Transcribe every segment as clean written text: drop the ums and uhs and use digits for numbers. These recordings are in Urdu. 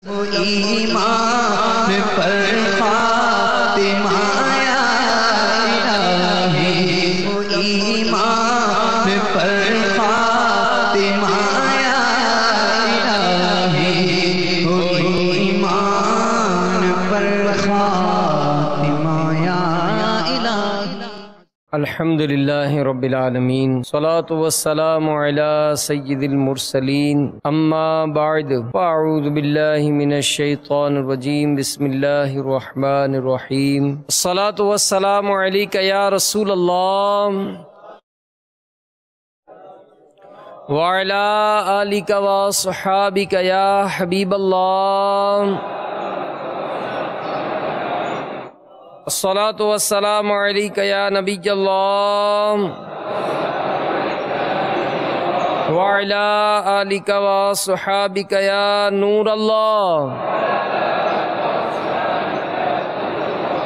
ایمان پر فاطمہ یا الہی، ایمان پر فاطمہ یا الہی، ایمان پر فاطمہ یا الہی۔ الحمدللہ رب العالمین، صلاۃ والسلام علی سید المرسلین، اما بعد، فاعوذ باللہ من الشیطان الرجیم، بسم اللہ الرحمن الرحیم۔ الصلاۃ والسلام علیک یا رسول اللہ وعلی آلک وصحابک یا حبیب اللہ۔ الصلاۃ والسلام علیک یا نبی اللہ وعلی آلک وصحابک یا نور اللہ۔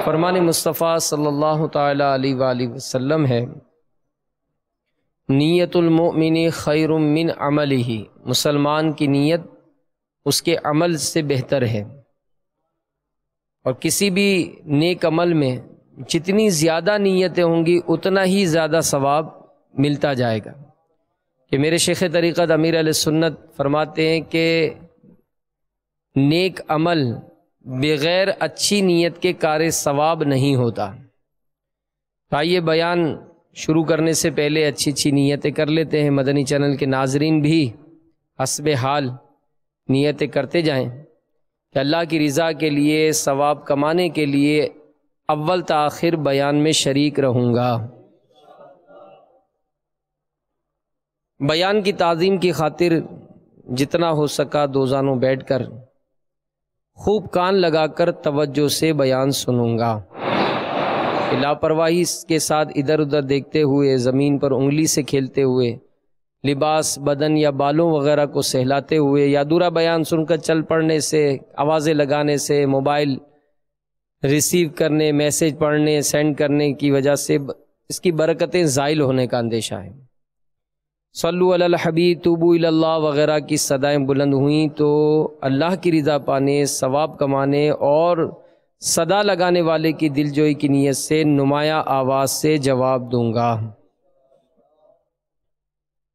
فرمان مصطفیٰ صلی اللہ تعالی علیہ وآلہ وسلم ہے، نیت المؤمن خیر من عملہ، مسلمان کی نیت اس کے عمل سے بہتر ہے، اور کسی بھی نیک عمل میں جتنی زیادہ نیتیں ہوں گی اتنا ہی زیادہ ثواب ملتا جائے گا۔ کہ میرے شیخ طریقت امیر علیہ سنت فرماتے ہیں کہ نیک عمل بغیر اچھی نیت کے کار ثواب نہیں ہوتا۔ آئیے بیان شروع کرنے سے پہلے اچھی اچھی نیتیں کر لیتے ہیں۔ مدنی چینل کے ناظرین بھی حسب حال نیتیں کرتے جائیں کہ اللہ کی رضا کے لیے، ثواب کمانے کے لیے اول تاخیر بیان میں شریک رہوں گا۔ بیان کی تعظیم کی خاطر جتنا ہو سکا دو زانوں بیٹھ کر خوب کان لگا کر توجہ سے بیان سنوں گا۔ لاپرواہی کے ساتھ ادھر ادھر دیکھتے ہوئے، زمین پر انگلی سے کھیلتے ہوئے، لباس، بدن یا بالوں وغیرہ کو سہلاتے ہوئے، یا ادھورا بیان سن کر چل پڑنے سے، آوازیں لگانے سے، موبائل ریسیو کرنے، میسیج پڑھنے، سینڈ کرنے کی وجہ سے اس کی برکتیں زائل ہونے کا اندیشہ ہے۔ صلو علی الحبیب، توبو الی اللہ وغیرہ کی صدائیں بلند ہوئیں تو اللہ کی رضا پانے، ثواب کمانے اور صدا لگانے والے کی دل جوئی کی نیت سے نمایاں آواز سے جواب دوں گا۔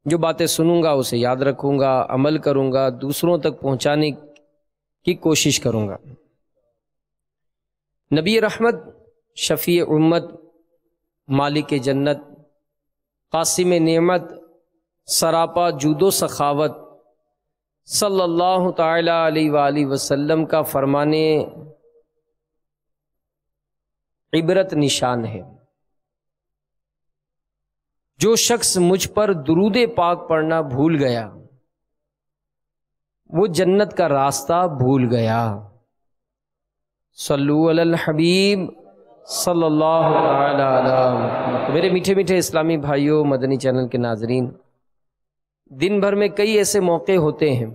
جو باتیں سنوں گا اسے یاد رکھوں گا، عمل کروں گا، دوسروں تک پہنچانے کی کوشش کروں گا۔ نبی رحمت، شفیع امت، مالک جنت، قاسم نعمت، سراپا جود و سخاوت، صلی اللہ تعالی علیہ وآلہ وسلم کا فرمانے عبرت نشان ہے۔ جو شخص مجھ پر درود پاک پڑھنا بھول گیا وہ جنت کا راستہ بھول گیا۔ صلو علی الحبیب صلی اللہ تعالی علیہ وسلم۔ میرے میٹھے میٹھے اسلامی بھائیوں، مدنی چینل کے ناظرین، دن بھر میں کئی ایسے موقع ہوتے ہیں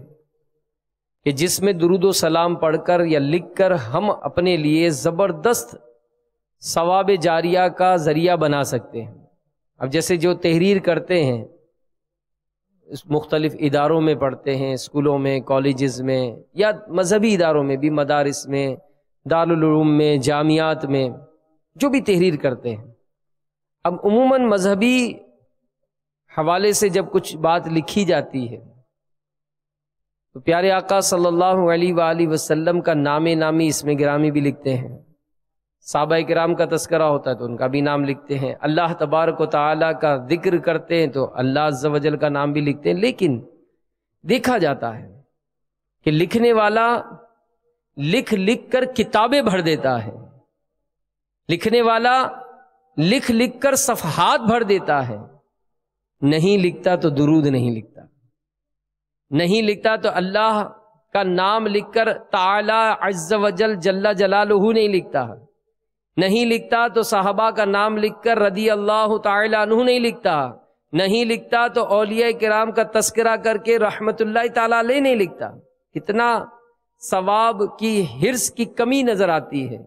کہ جس میں درود و سلام پڑھ کر یا لکھ کر ہم اپنے لیے زبردست ثواب جاریہ کا ذریعہ بنا سکتے ہیں۔ اب جیسے جو تحریر کرتے ہیں، مختلف اداروں میں پڑھتے ہیں، اسکولوں میں، کالجز میں، یا مذہبی اداروں میں بھی، مدارس میں، دارالعلوم میں، جامعات میں، جو بھی تحریر کرتے ہیں، اب عموماً مذہبی حوالے سے جب کچھ بات لکھی جاتی ہے تو پیارے آقا صلی اللہ علیہ وآلہ وسلم کا نام نامی اس میں گرامی بھی لکھتے ہیں، صحابہ کرام کا تذکرہ ہوتا ہے تو ان کا بھی نام لکھتے ہیں، اللہ تبارک و تعالیٰ کا ذکر کرتے ہیں تو اللہ عز و جل کا نام بھی لکھتے ہیں۔ لیکن دیکھا جاتا ہے کہ لکھنے والا لکھ لکھ کر کتابیں بھر دیتا ہے، لکھنے والا لکھ لکھ کر صفحات بھر دیتا ہے، نہیں لکھتا تو درود نہیں لکھتا، نہیں لکھتا تو اللہ کا نام لکھ کر تعالی عز و جل جل جلالہ نہیں لکھتا، نہیں لکھتا تو صحابہ کا نام لکھ کر رضی اللہ تعالی عنہ نہیں لکھتا، نہیں لکھتا تو اولیاء کرام کا تذکرہ کر کے رحمت اللہ تعالی علیہ نہیں لکھتا۔ کتنا ثواب کی حرص کی کمی نظر آتی ہے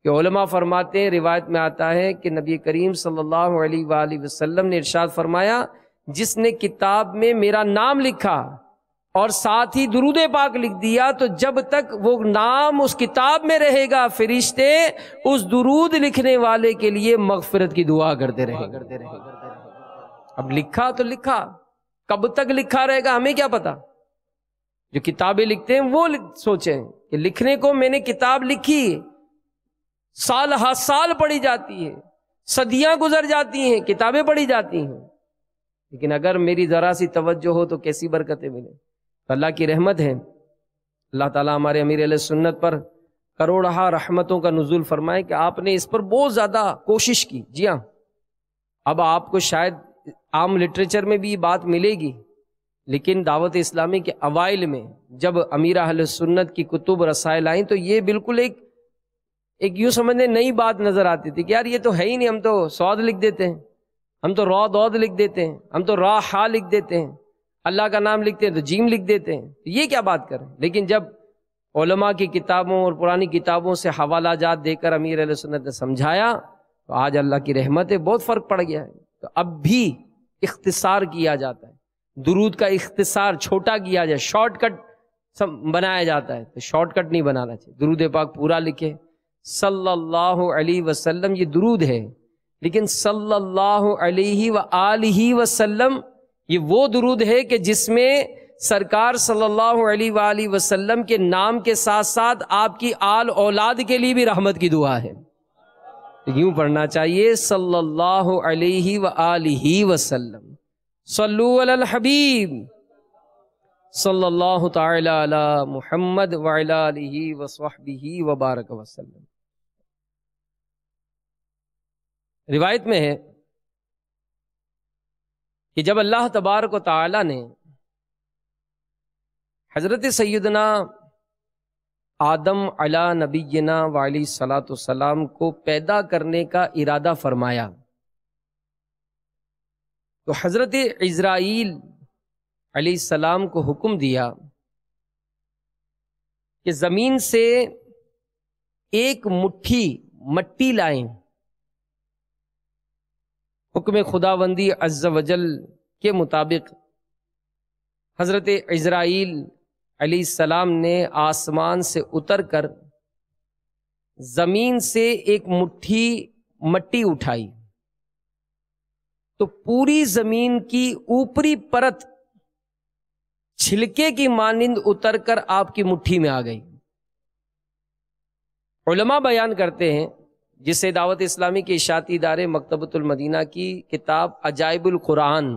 کہ علماء فرماتے ہیں، روایت میں آتا ہے کہ نبی کریم صلی اللہ علیہ وآلہ وسلم نے ارشاد فرمایا، جس نے کتاب میں میرا نام لکھا اور ساتھ ہی درود پاک لکھ دیا، تو جب تک وہ نام اس کتاب میں رہے گا فرشتے اس درود لکھنے والے کے لیے مغفرت کی دعا کرتے رہیں گے۔ اب لکھا تو لکھا، کب تک لکھا رہے گا ہمیں کیا پتا؟ جو کتابیں لکھتے ہیں وہ سوچیں کہ لکھنے کو میں نے کتاب لکھی، سال ہا سال پڑھی جاتی ہے، صدیاں گزر جاتی ہیں، کتابیں پڑھی جاتی ہیں، لیکن اگر میری ذرا سی توجہ ہو تو کیسی برکتیں ملیں۔ اللہ کی رحمت ہے، اللہ تعالیٰ ہمارے امیر اہل سنت پر کروڑہا رحمتوں کا نزول فرمائے کہ آپ نے اس پر بہت زیادہ کوشش کی۔ جی ہاں، اب آپ کو شاید عام لٹریچر میں بھی یہ بات ملے گی، لیکن دعوت اسلامی کے اوائل میں جب امیر اہل سنت کی کتب رسائل آئیں تو یہ بالکل ایک یوں سمجھنے نئی بات نظر آتی تھی کہ یار یہ تو ہے ہی نہیں، ہم تو سعود لکھ دیتے ہیں، ہم تو را دود لکھ دیتے ہیں، ہم تو را ہا لکھ دیتے ہیں، اللہ کا نام لکھتے ہیں تو جیم لکھ دیتے ہیں، یہ کیا بات کریں؟ لیکن جب علماء کی کتابوں اور پرانی کتابوں سے حوالہ جات دے کر امیر اہل سنت نے سمجھایا تو آج اللہ کی رحمت ہے بہت فرق پڑ گیا ہے۔ تو اب بھی اختصار کیا جاتا ہے، درود کا اختصار چھوٹا کیا جائے، شارٹ کٹ بنایا جاتا ہے، تو شارٹ کٹ نہیں بنانا چاہیے، درود پاک پورا لکھے۔ صلی اللہ علیہ وسلم یہ درود ہے، لیکن صلی اللہ علیہ وآلہ وسلم یہ وہ درود ہے کہ جس میں سرکار صلی اللہ علیہ وآلہ وسلم کے نام کے ساتھ ساتھ آپ کی آل اولاد کے لیے بھی رحمت کی دعا ہے۔ یوں پڑھنا چاہیے صلی اللہ علیہ وآلہ وسلم، صلو علی الحبیب صلی اللہ تعالی علی محمد وعلی آلہ وصحبہ وبارک وسلم۔ روایت میں ہے کہ جب اللہ تبارک و تعالی نے حضرت سیدنا آدم علی نبینا وعلیہ الصلاۃ والسلام کو پیدا کرنے کا ارادہ فرمایا تو حضرت عزرائیل علیہ السلام کو حکم دیا کہ زمین سے ایک مٹھی مٹی لائیں، حکم خداوندی عز وجل کے مطابق حضرت عزرائیل علیہ السلام نے آسمان سے اتر کر زمین سے ایک مٹھی مٹی اٹھائی تو پوری زمین کی اوپری پرت چھلکے کی مانند اتر کر آپ کی مٹھی میں آ گئی۔ علماء بیان کرتے ہیں، جسے دعوت اسلامی کے اشاعتی ادارے مکتبۃ المدینہ کی کتاب عجائب القرآن،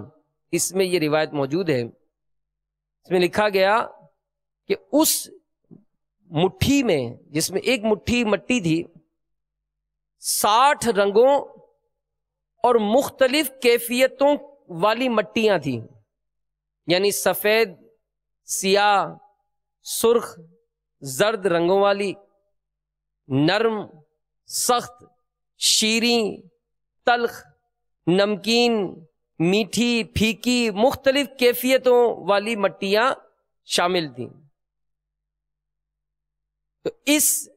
اس میں یہ روایت موجود ہے، اس میں لکھا گیا کہ اس مٹھی میں، جس میں ایک مٹھی مٹی تھی، 60 رنگوں اور مختلف کیفیتوں والی مٹیاں تھیں، یعنی سفید، سیاہ، سرخ، زرد رنگوں والی، نرم، سخت، شیریں، تلخ، نمکین، میٹھی، پھیکی، مختلف کیفیتوں والی مٹیاں شامل تھیں۔ تو اس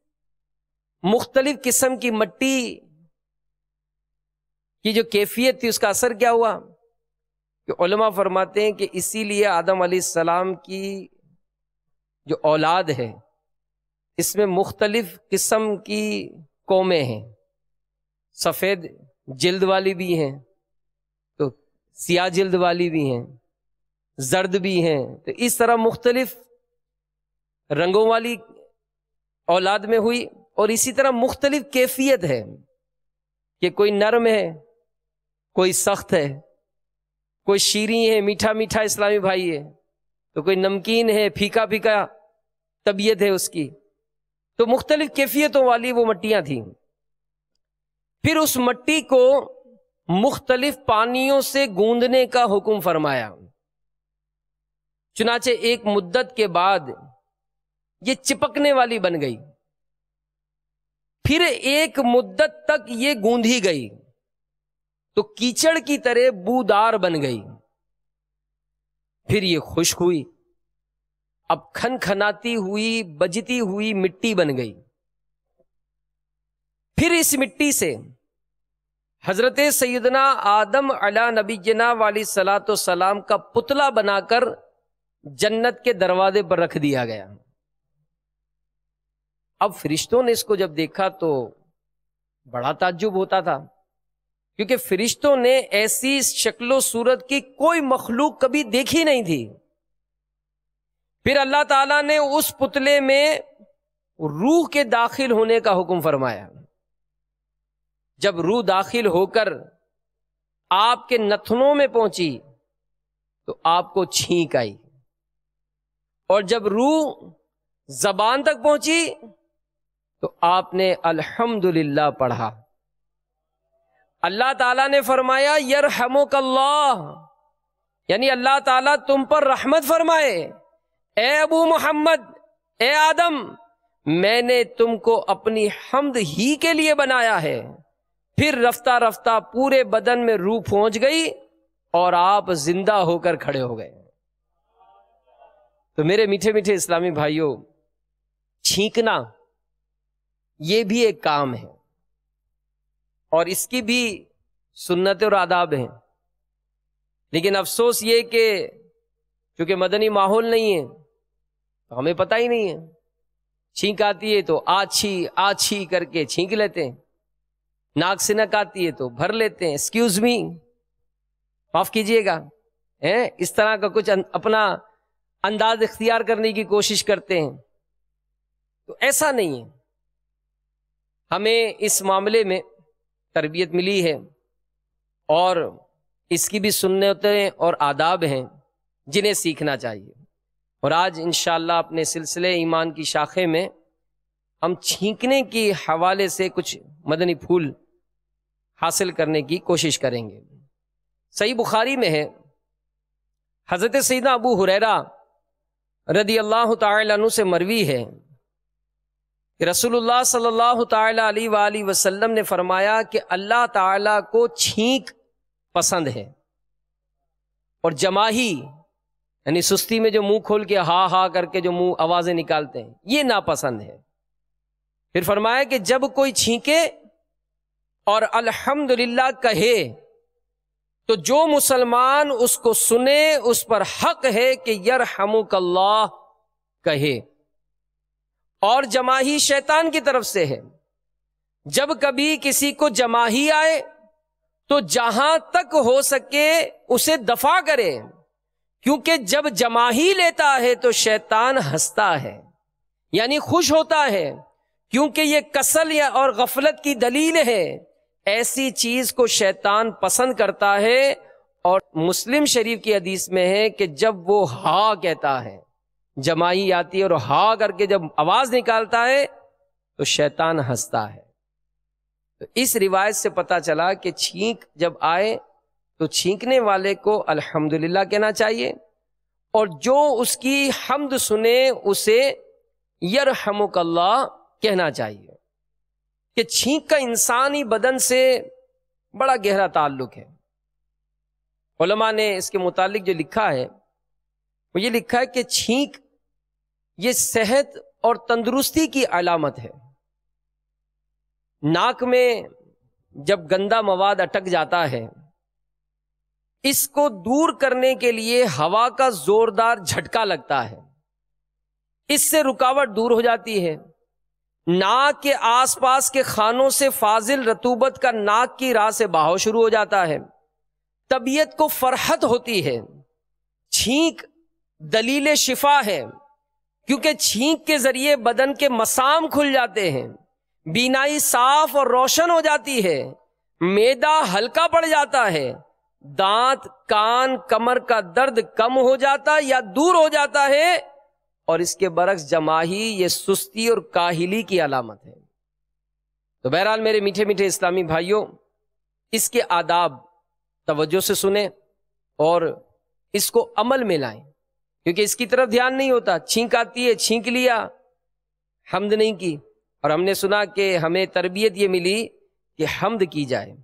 مختلف قسم کی مٹی کی جو کیفیت تھی اس کا اثر کیا ہوا کہ علماء فرماتے ہیں کہ اسی لیے آدم علیہ السلام کی جو اولاد ہے اس میں مختلف قسم کی قومیں ہیں، سفید جلد والی بھی ہیں، تو سیاہ جلد والی بھی ہیں، زرد بھی ہیں، تو اس طرح مختلف رنگوں والی اولاد میں ہوئی، اور اسی طرح مختلف کیفیت ہے کہ کوئی نرم ہے، کوئی سخت ہے، کوئی شیریں ہے، میٹھا میٹھا اسلامی بھائی ہے، تو کوئی نمکین ہے، پھیکا پھیکا طبیعت ہے اس کی، تو مختلف کیفیتوں والی وہ مٹیاں تھیں۔ پھر اس مٹی کو مختلف پانیوں سے گوندنے کا حکم فرمایا، چنانچہ ایک مدت کے بعد یہ چپکنے والی بن گئی، پھر ایک مدت تک یہ گوندھی گئی تو کیچڑ کی طرح بودار بن گئی، پھر یہ خشک ہوئی، اب کھن کھناتی ہوئی بجتی ہوئی مٹی بن گئی۔ پھر اس مٹی سے حضرت سیدنا آدم علی نبینا علیہ الصلوۃ والسلام کا پتلا بنا کر جنت کے دروازے پر رکھ دیا گیا۔ اب فرشتوں نے اس کو جب دیکھا تو بڑا تعجب ہوتا تھا، کیونکہ فرشتوں نے ایسی شکل و صورت کی کوئی مخلوق کبھی دیکھی نہیں تھی۔ پھر اللہ تعالیٰ نے اس پتلے میں روح کے داخل ہونے کا حکم فرمایا۔ جب روح داخل ہو کر آپ کے نتنوں میں پہنچی تو آپ کو چھینک آئی، اور جب روح زبان تک پہنچی تو آپ نے الحمدللہ پڑھا۔ اللہ تعالیٰ نے فرمایا یرحمک اللہ، یعنی اللہ تعالیٰ تم پر رحمت فرمائے، اے ابو محمد، اے آدم، میں نے تم کو اپنی حمد ہی کے لیے بنایا ہے۔ پھر رفتہ رفتہ پورے بدن میں روح پہنچ گئی اور آپ زندہ ہو کر کھڑے ہو گئے۔ تو میرے میٹھے میٹھے اسلامی بھائیوں، چھینکنا یہ بھی ایک کام ہے، اور اس کی بھی سنت اور آداب ہیں، لیکن افسوس یہ کہ چونکہ مدنی ماحول نہیں ہے تو ہمیں پتہ ہی نہیں ہے۔ چھینک آتی ہے تو آچھی آچھی کر کے چھینک لیتے ہیں، ناک سے نک آتی ہے تو بھر لیتے ہیں، ایکسکیوز می، معاف کیجئے گا، اس طرح کا کچھ اپنا انداز اختیار کرنے کی کوشش کرتے ہیں۔ تو ایسا نہیں ہے، ہمیں اس معاملے میں تربیت ملی ہے، اور اس کی بھی سنتیں اور آداب ہیں جنہیں سیکھنا چاہیے۔ اور آج انشاءاللہ اپنے سلسلے ایمان کی شاخے میں ہم چھینکنے کی حوالے سے کچھ مدنی پھول حاصل کرنے کی کوشش کریں گے۔ صحیح بخاری میں ہے، حضرت سیدنا ابو ہریرہ رضی اللہ تعالی عنہ سے مروی ہے کہ رسول اللہ صلی اللہ تعالی علیہ وآلہ وسلم نے فرمایا کہ اللہ تعالی کو چھینک پسند ہے، اور جماہی یعنی سستی میں جو منہ کھول کے ہا ہا کر کے جو منہ آوازیں نکالتے ہیں یہ ناپسند ہے۔ پھر فرمایا کہ جب کوئی چھینکے اور الحمدللہ کہے تو جو مسلمان اس کو سنے اس پر حق ہے کہ یرحمک اللہ کہے، اور جماہی شیطان کی طرف سے ہے۔ جب کبھی کسی کو جماہی آئے تو جہاں تک ہو سکے اسے دفع کرے، کیونکہ جب جماہی لیتا ہے تو شیطان ہنستا ہے، یعنی خوش ہوتا ہے، کیونکہ یہ کسل اور غفلت کی دلیل ہے۔ ایسی چیز کو شیطان پسند کرتا ہے، اور مسلم شریف کی حدیث میں ہے کہ جب وہ ہا کہتا ہے، جمائی آتی ہے اور ہا کر کے جب آواز نکالتا ہے تو شیطان ہنستا ہے۔ تو اس روایت سے پتہ چلا کہ چھینک جب آئے تو چھینکنے والے کو الحمدللہ کہنا چاہیے، اور جو اس کی حمد سنے اسے یرحمک اللہ کہنا چاہیے۔ کہ چھینک کا انسانی بدن سے بڑا گہرا تعلق ہے۔ علماء نے اس کے متعلق جو لکھا ہے وہ یہ لکھا ہے کہ چھینک یہ صحت اور تندرستی کی علامت ہے۔ ناک میں جب گندا مواد اٹک جاتا ہے، اس کو دور کرنے کے لیے ہوا کا زوردار جھٹکا لگتا ہے، اس سے رکاوٹ دور ہو جاتی ہے۔ ناک کے آس پاس کے خانوں سے فاضل رطوبت کا ناک کی راہ سے بہاؤ شروع ہو جاتا ہے، طبیعت کو فرحت ہوتی ہے۔ چھینک دلیل شفا ہے، کیونکہ چھینک کے ذریعے بدن کے مسام کھل جاتے ہیں، بینائی صاف اور روشن ہو جاتی ہے، معدہ ہلکا پڑ جاتا ہے، دانت، کان، کمر کا درد کم ہو جاتا یا دور ہو جاتا ہے، اور اس کے برعکس جماہی یہ سستی اور کاہلی کی علامت ہے۔ تو بہرحال میرے میٹھے میٹھے اسلامی بھائیوں، اس کے آداب توجہ سے سنیں اور اس کو عمل میں لائیں، کیونکہ اس کی طرف دھیان نہیں ہوتا۔ چھینک آتی ہے، چھینک لیا، حمد نہیں کی، اور ہم نے سنا کہ ہمیں تربیت یہ ملی کہ حمد کی جائے۔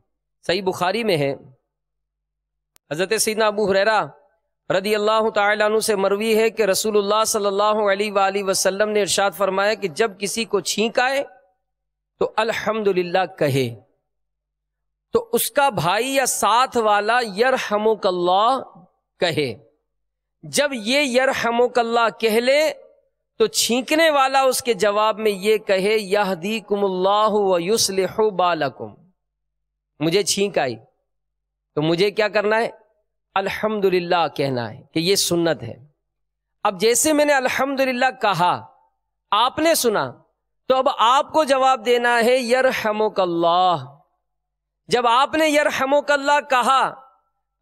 صحیح بخاری میں ہے، حضرت سیدنا ابو ہریرہ رضی اللہ تعالیٰ عنہ سے مروی ہے کہ رسول اللہ صلی اللہ علیہ وآلہ وسلم نے ارشاد فرمایا کہ جب کسی کو چھینک آئے تو الحمدللہ کہے، تو اس کا بھائی یا ساتھ والا یرحمک اللہ کہے۔ جب یہ یرحمک اللہ کہہ لے تو چھینکنے والا اس کے جواب میں یہ کہے یہدیکم اللہ ویصلح بالکم. مجھے چھینک آئی تو مجھے کیا کرنا ہے؟ الحمدللہ کہنا ہے کہ یہ سنت ہے. اب جیسے میں نے الحمدللہ کہا، آپ نے سنا، تو اب آپ کو جواب دینا ہے یرحمک اللہ. جب آپ نے یرحمک اللہ کہا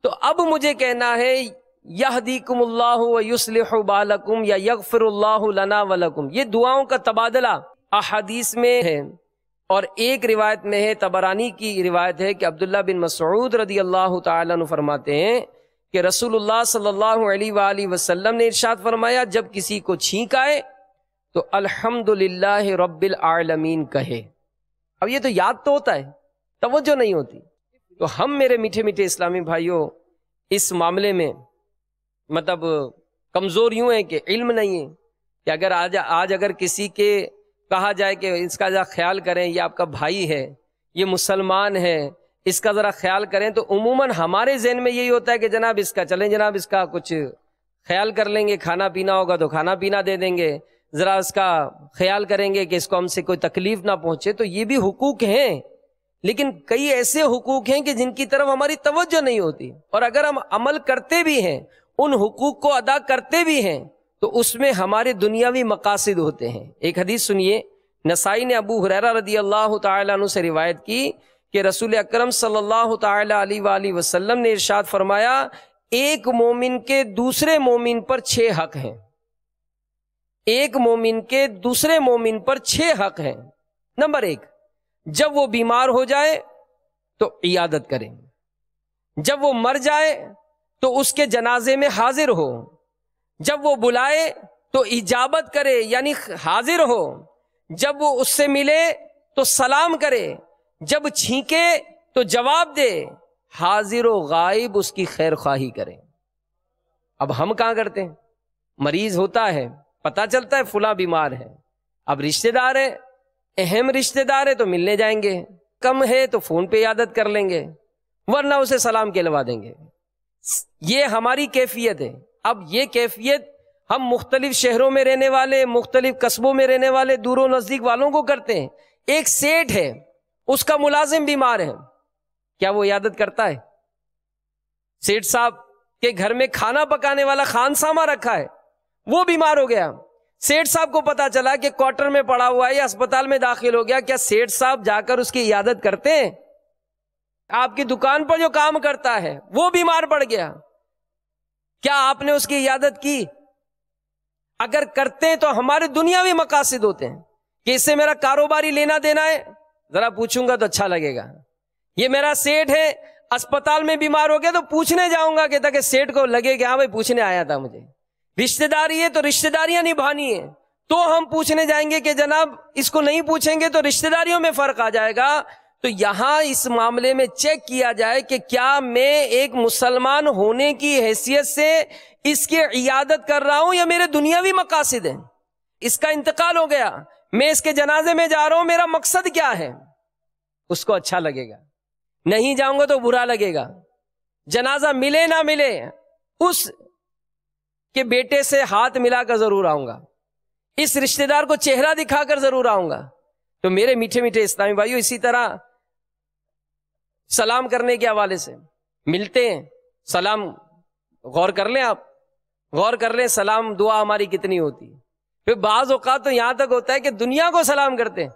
تو اب مجھے کہنا ہے یہدیکم اللہ ویصلح بالکم یا یغفر اللہ لنا ولکم. یہ دعاؤں کا تبادلہ احادیث میں ہے، اور ایک روایت میں ہے، طبرانی کی روایت ہے کہ عبداللہ بن مسعود رضی اللہ تعالیٰ عنہ فرماتے ہیں کہ رسول اللہ صلی اللہ علیہ وآلہ وسلم نے ارشاد فرمایا جب کسی کو چھینک آئے تو الحمدللہ رب العالمین کہے. اب یہ تو یاد تو ہوتا ہے، توجہ نہیں ہوتی. تو ہم میرے میٹھے میٹھے اسلامی بھائیوں اس معاملے میں مطلب کمزور یوں ہیں کہ علم نہیں ہے کہ اگر آج اگر کسی کے کہا جائے کہ اس کا ذرا خیال کریں، یہ آپ کا بھائی ہے، یہ مسلمان ہے، اس کا ذرا خیال کریں، تو عموماً ہمارے ذہن میں یہی ہوتا ہے کہ جناب اس کا چلیں، جناب اس کا کچھ خیال کر لیں گے، کھانا پینا ہوگا تو کھانا پینا دے دیں گے، ذرا اس کا خیال کریں گے کہ اس کو ہم سے کوئی تکلیف نہ پہنچے. تو یہ بھی حقوق ہیں، لیکن کئی ایسے حقوق ہیں کہ جن کی طرف ہماری توجہ نہیں ہوتی، اور اگر ہم عمل کرتے بھی ہیں، ان حقوق کو ادا کرتے بھی ہیں، تو اس میں ہمارے دنیاوی مقاصد ہوتے ہیں. ایک حدیث سنیے، نسائی نے ابو ہریرہ رضی اللہ تعالیٰ عنہ سے روایت کی کہ رسول اکرم صلی اللہ تعالیٰ علیہ وآلہ وسلم نے ارشاد فرمایا ایک مومن کے دوسرے مومن پر 6 حق ہیں. ایک مومن کے دوسرے مومن پر 6 حق ہیں. نمبر 1، جب وہ بیمار ہو جائے تو عیادت کریں، جب وہ مر جائے تو اس کے جنازے میں حاضر ہو، جب وہ بلائے تو اجابت کرے یعنی حاضر ہو، جب وہ اس سے ملے تو سلام کرے، جب چھینکے تو جواب دے، حاضر و غائب اس کی خیر خواہی کرے. اب ہم کہاں کرتے ہیں؟ مریض ہوتا ہے، پتہ چلتا ہے فلاں بیمار ہے، اب رشتہ دار ہے، اہم رشتہ دار ہے تو ملنے جائیں گے، کم ہے تو فون پہ عیادت کر لیں گے، ورنہ اسے سلام کہلوا دیں گے. یہ ہماری کیفیت ہے. اب یہ کیفیت ہم مختلف شہروں میں رہنے والے، مختلف قصبوں میں رہنے والے، دور و نزدیک والوں کو کرتے ہیں. ایک سیٹ ہے، اس کا ملازم بیمار ہے، کیا وہ عیادت کرتا ہے؟ سیٹ صاحب کے گھر میں کھانا پکانے والا خان سامہ رکھا ہے، وہ بیمار ہو گیا، سیٹ صاحب کو پتا چلا کہ کوارٹر میں پڑا ہوا ہے یا اسپتال میں داخل ہو گیا، کیا سیٹ صاحب جا کر اس کی عیادت کرتے ہیں؟ آپ کی دکان پر جو کام کرتا ہے وہ بیمار پڑ گیا، کیا آپ نے اس کی عیادت کی؟ اگر کرتے ہیں تو ہمارے دنیاوی مقاصد ہوتے ہیں کہ اس سے میرا کاروباری لینا دینا ہے، ذرا پوچھوں گا تو اچھا لگے گا. یہ میرا سیٹ ہے، اسپتال میں بیمار ہو گیا تو پوچھنے جاؤں گا کہ تاکہ سیٹ کو لگے کہ ہاں بھائی پوچھنے آیا تھا مجھے. رشتہ داری ہے تو رشتہ داریاں نبھانی ہیں، تو ہم پوچھنے جائیں گے کہ جناب اس کو نہیں پوچھیں گے تو رشتہ داریوں میں فرق آ جائے گا. تو یہاں اس معاملے میں چیک کیا جائے کہ کیا میں ایک مسلمان ہونے کی حیثیت سے اس کی عیادت کر رہا ہوں یا میرے دنیاوی مقاصد ہیں. اس کا انتقال ہو گیا، میں اس کے جنازے میں جا رہا ہوں، میرا مقصد کیا ہے؟ اس کو اچھا لگے گا، نہیں جاؤں گا تو برا لگے گا. جنازہ ملے نہ ملے اس کے بیٹے سے ہاتھ ملا کر ضرور آؤں گا، اس رشتہ دار کو چہرہ دکھا کر ضرور آؤں گا. تو میرے میٹھے میٹھے اسلامی بھائیوں، اسی طرح سلام کرنے کے حوالے سے ملتے ہیں، سلام غور کر لیں، آپ غور کر لیں سلام دعا ہماری کتنی ہوتی ہے. پھر بعض اوقات تو یہاں تک ہوتا ہے کہ دنیا کو سلام کرتے ہیں.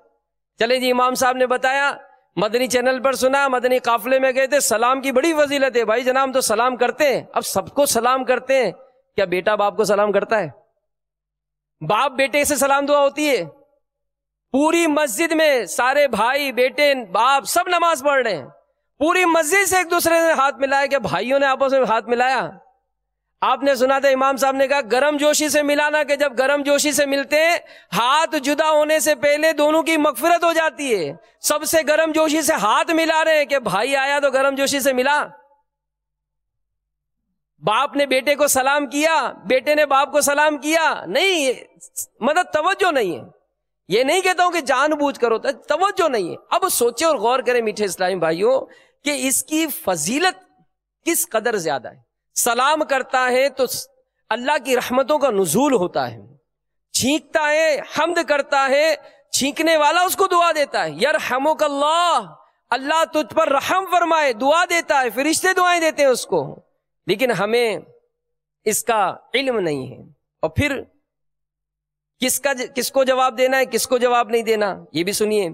چلے جی، امام صاحب نے بتایا، مدنی چینل پر سنا، مدنی قافلے میں گئے تھے، سلام کی بڑی فضیلت ہے بھائی جناب، ہم تو سلام کرتے ہیں. اب سب کو سلام کرتے ہیں، کیا بیٹا باپ کو سلام کرتا ہے؟ باپ بیٹے سے سلام دعا ہوتی ہے؟ پوری مسجد میں سارے بھائی بیٹے باپ سب نماز پڑھ رہے ہیں، پوری مسجد سے ایک دوسرے سے ہاتھ ملایا، کہ بھائیوں نے آپس میں ہاتھ ملایا. آپ نے سنا تھا امام صاحب نے کہا گرم جوشی سے ملانا، کہ جب گرم جوشی سے ملتے ہیں ہاتھ جدا ہونے سے پہلے دونوں کی مغفرت ہو جاتی ہے. سب سے گرم جوشی سے ہاتھ ملا رہے ہیں کہ بھائی آیا تو گرم جوشی سے ملا. باپ نے بیٹے کو سلام کیا، بیٹے نے باپ کو سلام کیا، نہیں مطلب توجہ نہیں ہے. یہ نہیں کہتا ہوں کہ جان بوجھ کرو، توجہ نہیں ہے. اب سوچیں اور غور کریں میٹھے اسلامی بھائیوں کہ اس کی فضیلت کس قدر زیادہ ہے. سلام کرتا ہے تو اللہ کی رحمتوں کا نزول ہوتا ہے. چھینکتا ہے، حمد کرتا ہے، چھینکنے والا اس کو دعا دیتا ہے، یرحمک اللہ، اللہ تجھ پر رحم فرمائے، دعا دیتا ہے، فرشتے دعائیں دیتے ہیں اس کو. لیکن ہمیں اس کا علم نہیں ہے. اور پھر کس کو جواب دینا ہے، کس کو جواب نہیں دینا، یہ بھی سنیے.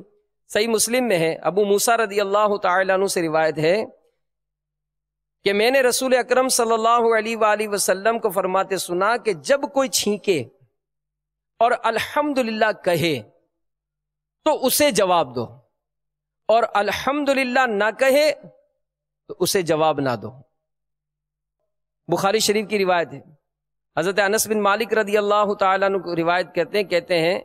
صحیح مسلم میں ہے، ابو موسیٰ رضی اللہ تعالیٰ عنہ سے روایت ہے کہ میں نے رسول اکرم صلی اللہ علیہ وآلہ وسلم کو فرماتے سنا کہ جب کوئی چھینکے اور الحمدللہ کہے تو اسے جواب دو، اور الحمدللہ نہ کہے تو اسے جواب نہ دو. بخاری شریف کی روایت ہے. حضرت انس بن مالک رضی اللہ تعالیٰ عنہ کو روایت کہتے ہیں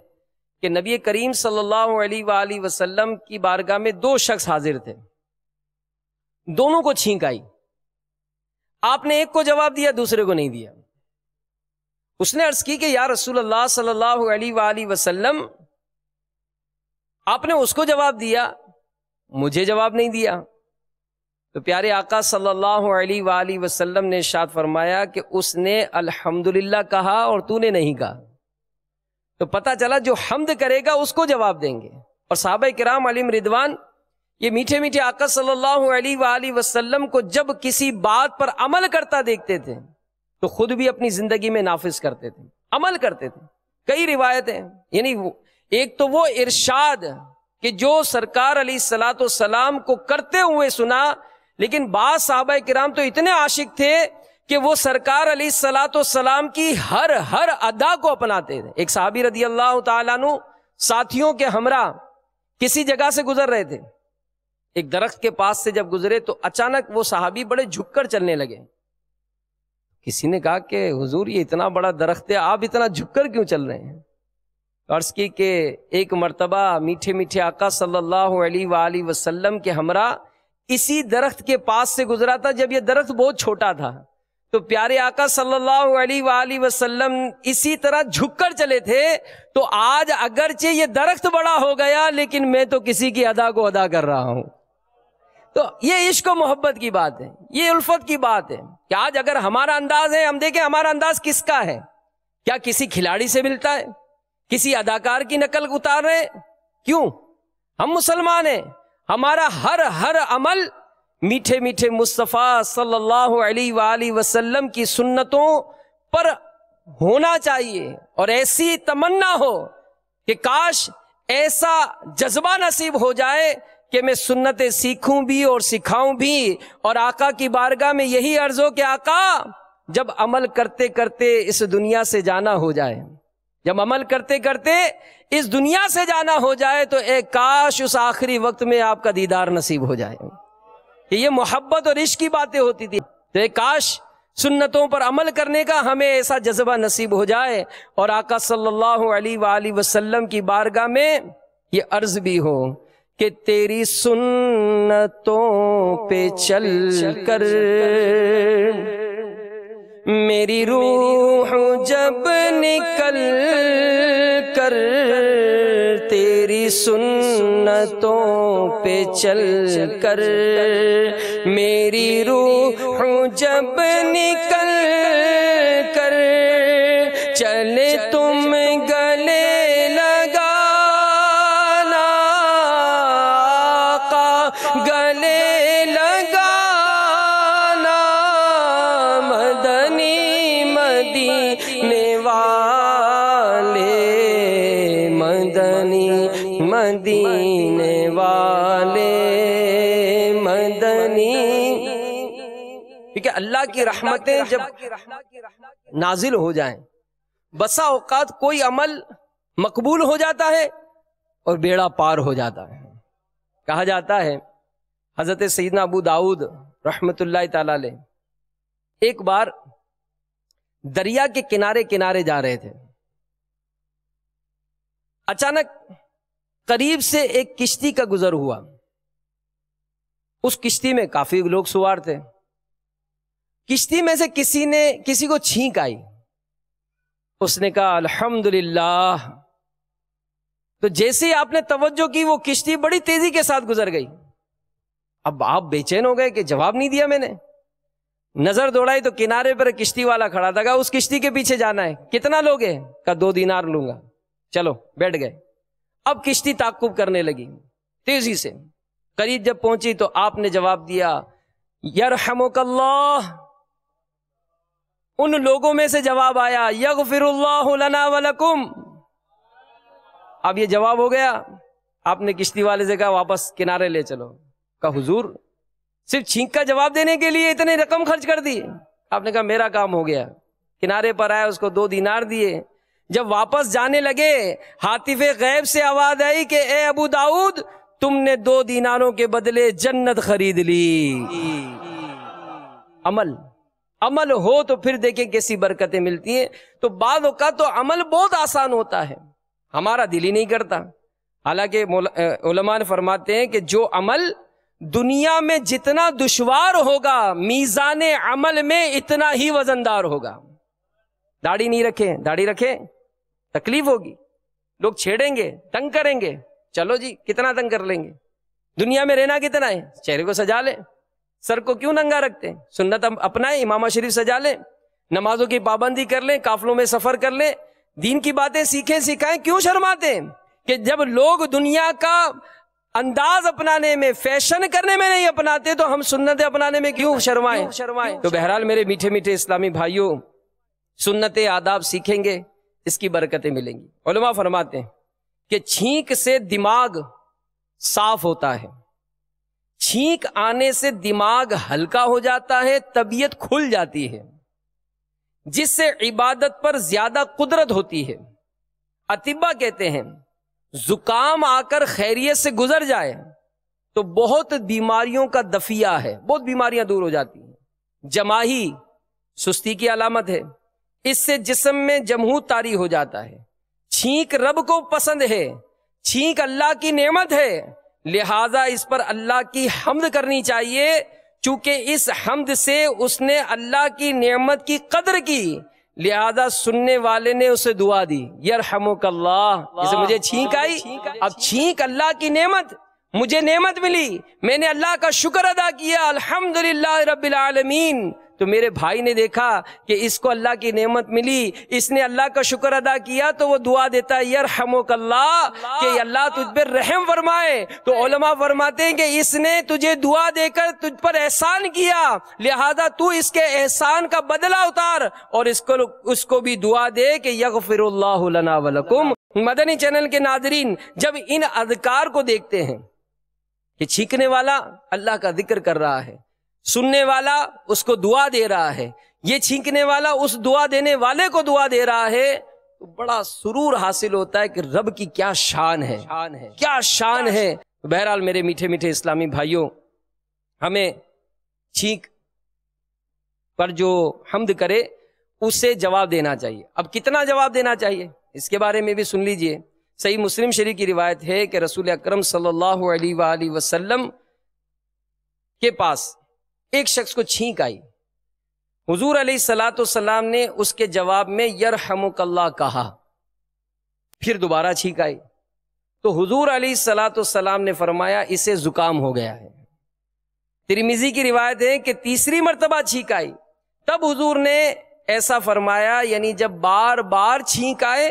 کہ نبی کریم صلی اللہ علیہ وآلہ وسلم کی بارگاہ میں 2 شخص حاضر تھے، دونوں کو چھینک آئی. آپ نے ایک کو جواب دیا، دوسرے کو نہیں دیا. اس نے عرض کی کہ یا رسول اللہ صلی اللہ علیہ وآلہ وسلم، آپ نے اس کو جواب دیا، مجھے جواب نہیں دیا. تو پیارے آقا صلی اللہ علیہ وآلہ وسلم نے ارشاد فرمایا کہ اس نے الحمدللہ کہا اور تو نے نہیں کہا. تو پتہ چلا جو حمد کرے گا اس کو جواب دیں گے. اور صحابہ کرام علیہم رضوان یہ میٹھے میٹھے آقا صلی اللہ علیہ وآلہ وسلم کو جب کسی بات پر عمل کرتا دیکھتے تھے تو خود بھی اپنی زندگی میں نافذ کرتے تھے، عمل کرتے تھے. کئی روایتیں، یعنی ایک تو وہ ارشاد کہ جو سرکار علیہ الصلوۃ والسلام کو کرتے ہوئے سنا، لیکن بعض صحابہ کرام تو اتنے عاشق تھے کہ وہ سرکار علیہ الصلوۃ والسلام کی ہر ادا کو اپناتے تھے. ایک صحابی رضی اللہ تعالیٰ عنہ ساتھیوں کے ہمراہ کسی جگہ سے گزر رہے تھے. ایک درخت کے پاس سے جب گزرے تو اچانک وہ صحابی بڑے جھک کر چلنے لگے. کسی نے کہا کہ حضور یہ اتنا بڑا درخت ہے، آپ اتنا جھک کر کیوں چل رہے ہیں؟ عرض کی کہ ایک مرتبہ میٹھے میٹھے آقا صلی اللہ علیہ وآلہ وسلم کے ہمراہ اسی درخت کے پاس سے گزرا تھا جب یہ درخت بہت چھوٹا تھا. تو پیارے آقا صلی اللہ علیہ وآلہ وسلم اسی طرح جھک کر چلے تھے. تو آج اگرچہ یہ درخت بڑا ہو گیا لیکن میں تو کسی کی ادا کو ادا کر رہا ہوں. تو یہ عشق و محبت کی بات ہے، یہ الفت کی بات ہے کہ آج اگر ہمارا انداز ہے، ہم دیکھیں ہمارا انداز کس کا ہے. کیا کسی کھلاڑی سے ملتا ہے؟ کسی اداکار کی نقل اتار رہے ہیں؟ کیوں؟ ہم مسلمان ہیں. ہمارا ہر عمل میٹھے میٹھے مصطفیٰ صلی اللہ علیہ وآلہ وسلم کی سنتوں پر ہونا چاہیے، اور ایسی تمنا ہو کہ کاش ایسا جذبہ نصیب ہو جائے کہ میں سنتیں سیکھوں بھی اور سکھاؤں بھی، اور آقا کی بارگاہ میں یہی عرض ہو کہ آقا جب عمل کرتے کرتے اس دنیا سے جانا ہو جائے، جب عمل کرتے کرتے اس دنیا سے جانا ہو جائے تو اے کاش اس آخری وقت میں آپ کا دیدار نصیب ہو جائے. کہ یہ محبت اور عشق کی باتیں ہوتی تھی. تو اے کاش سنتوں پر عمل کرنے کا ہمیں ایسا جذبہ نصیب ہو جائے، اور آقا صلی اللہ علیہ وآلہ وسلم کی بارگاہ میں یہ عرض بھی ہو کہ تیری سنتوں پہ چل کر میری روح جب نکل کر، تیری سنتوں پہ چل کر میری روح جب نکل کر چلے تم گلے لگانا، آقا گلے لگانا، مدنی مدینے والے، مدنی مدینے والے، مدنی. کیونکہ اللہ کی رحمتیں جب نازل ہو جائیں، بسا اوقات کوئی عمل مقبول ہو جاتا ہے اور بیڑا پار ہو جاتا ہے. کہا جاتا ہے حضرت سیدنا ابو داؤد رحمت اللہ تعالی علیہ ایک بار دریا کے کنارے جا رہے تھے. اچانک قریب سے ایک کشتی کا گزر ہوا. اس کشتی میں کافی لوگ سوار تھے. کشتی میں سے کسی کو چھینک آئی. اس نے کہا الحمدللہ. تو جیسے ہی آپ نے توجہ کی وہ کشتی بڑی تیزی کے ساتھ گزر گئی. اب آپ بے چین ہو گئے کہ جواب نہیں دیا میں نے. نظر دوڑائی تو کنارے پر کشتی والا کھڑا تھا، کہا اس کشتی کے پیچھے جانا ہے، کتنا لوگے؟ کہا 2 دینار لوں گا، چلو بیٹھ گئے۔ اب کشتی تعقب کرنے لگی تیزی سے، قریب جب پہنچی تو آپ نے جواب دیا یرحمک اللہ۔ ان لوگوں میں سے جواب آیا یغفر اللہ لنا ولکم۔ اب یہ جواب ہو گیا، آپ نے کشتی والے سے کہا واپس کنارے لے چلو۔ کہا حضور صرف چھینک کا جواب دینے کے لیے اتنے رقم خرچ کر دی؟ آپ نے کہا میرا کام ہو گیا۔ کنارے پر آیا، اس کو 2 دینار دیے۔ جب واپس جانے لگے ہاتف غیب سے آواز آئی کہ اے ابو داؤد، تم نے 2 دیناروں کے بدلے جنت خرید لی۔ عمل ہو تو پھر دیکھیں کیسی برکتیں ملتی ہیں۔ تو بعض اوقات تو عمل بہت آسان ہوتا ہے، ہمارا دل ہی نہیں کرتا۔ حالانکہ علماء نے فرماتے ہیں کہ جو عمل دنیا میں جتنا دشوار ہوگا، میزان عمل میں اتنا ہی وزندار ہوگا۔ داڑھی نہیں رکھے، داڑھی رکھے تکلیف ہوگی، لوگ چھیڑیں گے، تنگ کریں گے، چلو جی کتنا تنگ کر لیں گے، دنیا میں رہنا کتنا ہے، چہرے کو سجا لیں، سر کو کیوں ننگا رکھتے ہیں، سنت اپنائیں، امامہ شریف سجا لیں، نمازوں کی پابندی کر لیں، قافلوں میں سفر کر لیں، دین کی باتیں سیکھیں سکھائیں، کیوں شرماتے ہیں؟ کہ جب لوگ دنیا کا انداز اپنانے میں، فیشن کرنے میں نہیں اپناتے تو ہم سنتیں اپنانے میں کیوں شرمائیں؟ تو بہرحال میرے میٹھے میٹھے اسلامی بھائیوں، سنتیں آداب سیکھیں گے، اس کی برکتیں ملیں گی۔ علماء فرماتے ہیں کہ چھینک سے دماغ صاف ہوتا ہے، چھینک آنے سے دماغ ہلکا ہو جاتا ہے، طبیعت کھل جاتی ہے، جس سے عبادت پر زیادہ قدرت ہوتی ہے۔ اطباء کہتے ہیں زکام آ کر خیریت سے گزر جائے تو بہت بیماریوں کا دفیہ ہے، بہت بیماریاں دور ہو جاتی ہیں۔ جماہی سستی کی علامت ہے، اس سے جسم میں جمہور طاری ہو جاتا ہے۔ چھینک رب کو پسند ہے، چھینک اللہ کی نعمت ہے، لہذا اس پر اللہ کی حمد کرنی چاہیے، چونکہ اس حمد سے اس نے اللہ کی نعمت کی قدر کی، لہذا سننے والے نے اسے دعا دی یرحمک اللہ، جسے مجھے چھینک آئی، اب چھینک اللہ کی نعمت، مجھے نعمت ملی، میں نے اللہ کا شکر ادا کیا، الحمدللہ رب العالمین۔ تو میرے بھائی نے دیکھا کہ اس کو اللہ کی نعمت ملی، اس نے اللہ کا شکر ادا کیا، تو وہ دعا دیتا ہے یرحمک اللہ، کہ اللہ تجھ پر رحم فرمائے۔ تو علماء فرماتے ہیں کہ اس نے تجھے دعا دے کر تجھ پر احسان کیا، لہذا تو اس کے احسان کا بدلہ اتار، اور اس کو بھی دعا دے کہ یغفر اللہ لنا ولکم۔ مدنی چینل کے ناظرین، جب ان اذکار کو دیکھتے ہیں کہ چھینکنے والا اللہ کا ذکر کر رہا ہے، سننے والا اس کو دعا دے رہا ہے، یہ چھینکنے والا اس دعا دینے والے کو دعا دے رہا ہے، تو بڑا سرور حاصل ہوتا ہے کہ رب کی کیا شان ہے، کیا شان ہے۔ بہرحال میرے میٹھے میٹھے اسلامی بھائیوں، ہمیں چھینک پر جو حمد کرے اسے جواب دینا چاہیے۔ اب کتنا جواب دینا چاہیے اس کے بارے میں بھی سن لیجئے۔ صحیح مسلم شریف کی روایت ہے کہ رسول اکرم صلی اللہ علیہ وآلہ وسلم کے پاس ایک شخص کو چھینک آئی، حضور علیہ الصلوۃ والسلام نے اس کے جواب میں یرحمک اللہ کہا، پھر دوبارہ چھینک آئی تو حضور علیہ الصلوۃ والسلام نے فرمایا اسے زکام ہو گیا ہے۔ ترمذی کی روایت ہے کہ تیسری مرتبہ چھینک آئی، تب حضور نے ایسا فرمایا، یعنی جب بار بار چھینک آئے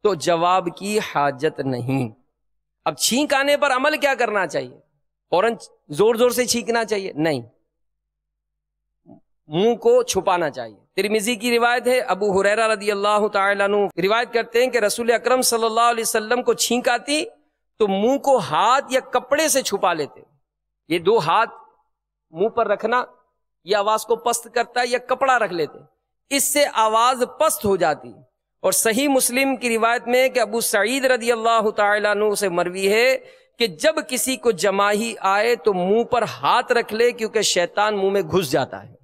تو جواب کی حاجت نہیں۔ اب چھینک آنے پر عمل کیا کرنا چاہیے؟ فوراً زور زور سے چھینکنا چاہیے؟ نہیں، منہ کو چھپانا چاہیے۔ ترمذی کی روایت ہے، ابو ہریرہ رضی اللہ تعالیٰ عنہ روایت کرتے ہیں کہ رسول اکرم صلی اللہ علیہ وسلم کو چھینک آتی تو منہ کو ہاتھ یا کپڑے سے چھپا لیتے۔ یہ 2 ہاتھ منہ پر رکھنا یہ آواز کو پست کرتا ہے، یا کپڑا رکھ لیتے، اس سے آواز پست ہو جاتی۔ اور صحیح مسلم کی روایت میں کہ ابو سعید رضی اللہ تعالیٰ عنہ سے مروی ہے کہ جب کسی کو جماہی آئے تو منہ پر ہاتھ رکھ لے، کیونکہ شیطان منہ میں گھس جاتا ہے،